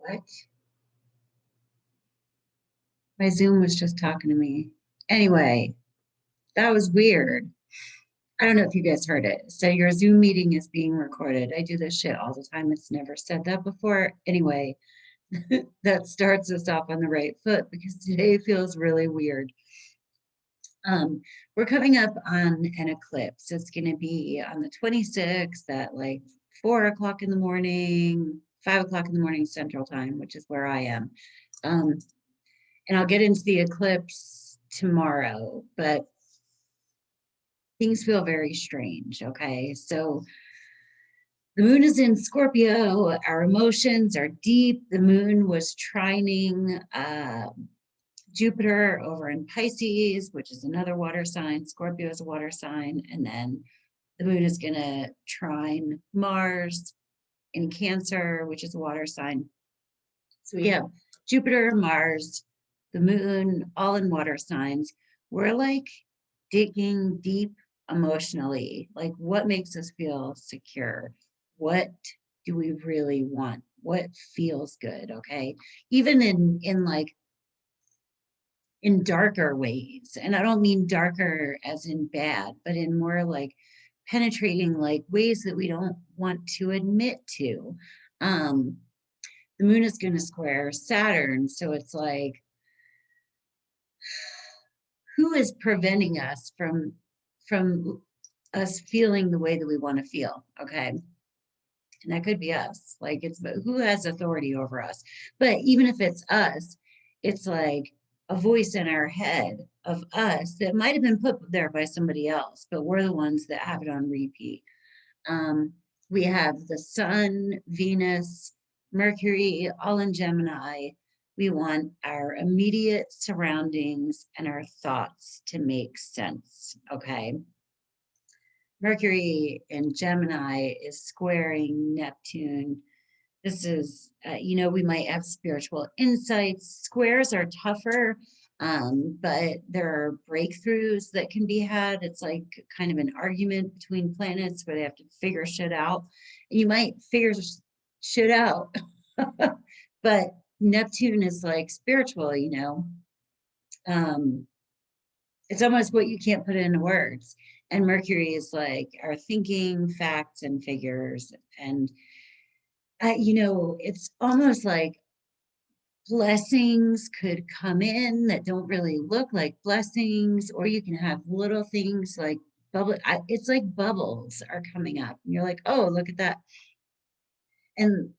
What? My Zoom was just talking to me. Anyway, that was weird. I don't know if you guys heard it. So your Zoom meeting is being recorded. I do this shit all the time. It's never said that before. Anyway, that starts us off on the right foot because today feels really weird. We're coming up on an eclipse. It's going to be on the 26th at like 4 o'clock in the morning, 5 o'clock in the morning Central Time, which is where I am. And I'll get into the eclipse tomorrow, but things feel very strange. Okay. So the moon is in Scorpio. Our emotions are deep. The moon was trining Jupiter over in Pisces, which is another water sign. Scorpio is a water sign. And then the moon is going to trine Mars in Cancer, which is a water sign. So we have Jupiter, Mars, the moon, all in water signs. We're like digging deep emotionally. Like, what makes us feel secure? What do we really want? What feels good? Okay. Even in like in darker ways. And I don't mean darker as in bad, but in more like penetrating like ways that we don't want to admit to. The moon is going to square Saturn. So it's like, who is preventing us from us feeling the way that we want to feel? Okay. And that could be us. Like, it's who has authority over us. But even if it's us, it's like a voice in our head of us that might have been put there by somebody else, but we're the ones that have it on repeat. We have the sun, Venus, Mercury, all in Gemini. We want our immediate surroundings and our thoughts to make sense. Okay. Mercury in Gemini is squaring Neptune. This is, we might have spiritual insights. Squares are tougher, but there are breakthroughs that can be had. It's like kind of an argument between planets where they have to figure shit out. And you might figure shit out, but Neptune is like spiritual, it's almost what you can't put into words. And Mercury is like our thinking, facts, and figures. And, it's almost like blessings could come in that don't really look like blessings, or you can have little things like bubble. It's like bubbles are coming up. And you're like, oh, look at that. And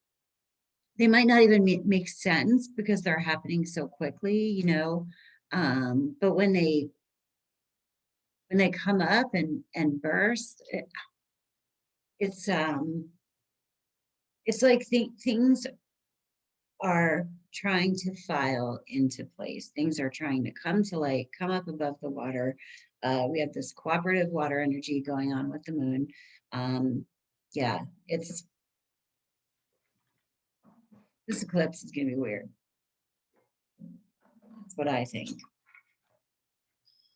they might not even make sense because they're happening so quickly, but when they come up and burst, it's like things are trying to file into place. Things are trying to come to light, come up above the water. We have this cooperative water energy going on with the moon. Yeah, this eclipse is going to be weird. That's what I think.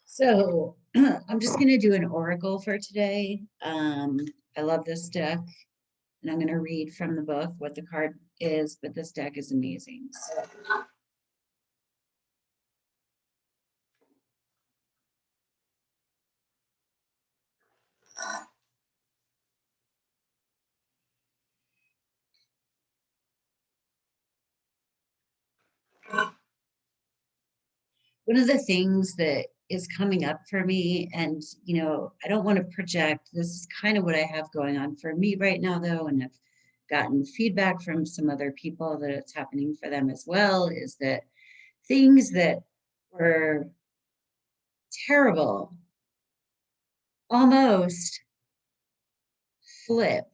So I'm just going to do an oracle for today. I love this deck, and I'm going to read from the book what the card is, but this deck is amazing. So, one of the things that is coming up for me, and I don't want to project, this is kind of what I have going on for me right now though, and I've gotten feedback from some other people that it's happening for them as well, is that things that were terrible almost flip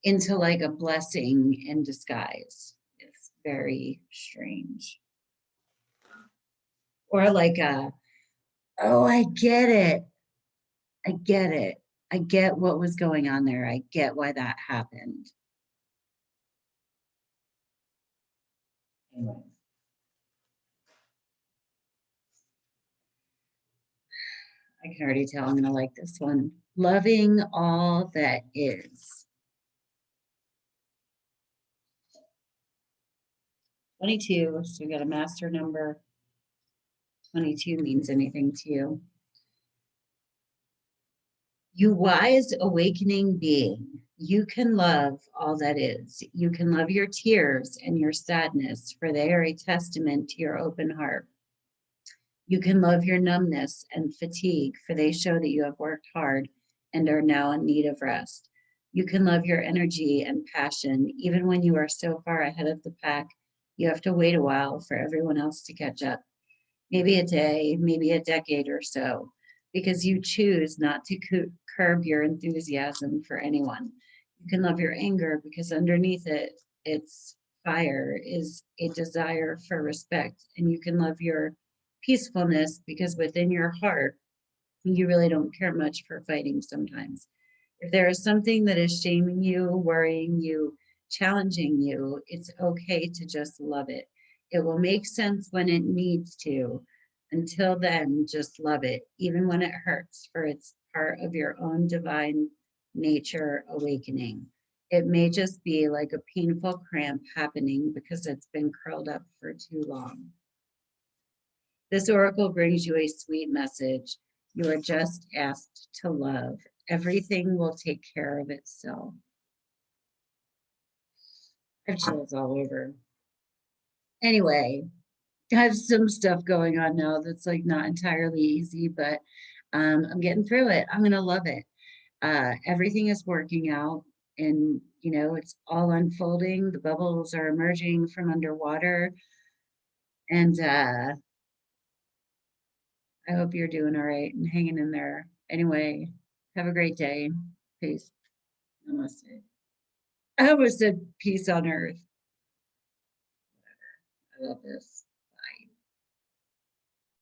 into like a blessing in disguise. It's very strange. Or like oh, I get it. I get it. I get what was going on there. I get why that happened. Anyway. I can already tell I'm going to like this one. Loving all that is. 22, so we got a master number. 22 means anything to you. You wise awakening being, you can love all that is. You can love your tears and your sadness, for they are a testament to your open heart. You can love your numbness and fatigue, for they show that you have worked hard and are now in need of rest. You can love your energy and passion, even when you are so far ahead of the pack, you have to wait a while for everyone else to catch up. Maybe a day, maybe a decade or so, because you choose not to curb your enthusiasm for anyone. You can love your anger because underneath it, its fire is a desire for respect. And you can love your peacefulness because within your heart, you really don't care much for fighting sometimes. If there is something that is shaming you, worrying you, challenging you, it's okay to just love it. It will make sense when it needs to. Until then, just love it, even when it hurts, for it's part of your own divine nature awakening. It may just be like a painful cramp happening because it's been curled up for too long. This oracle brings you a sweet message. You are just asked to love. Everything will take care of itself. I have chills all over. Anyway, I have some stuff going on now that's like not entirely easy, but I'm getting through it. I'm gonna love it. Everything is working out, and it's all unfolding. The bubbles are emerging from underwater, and I hope you're doing all right and hanging in there. Anyway, have a great day. Peace. Namaste. I almost said peace on earth. I love this.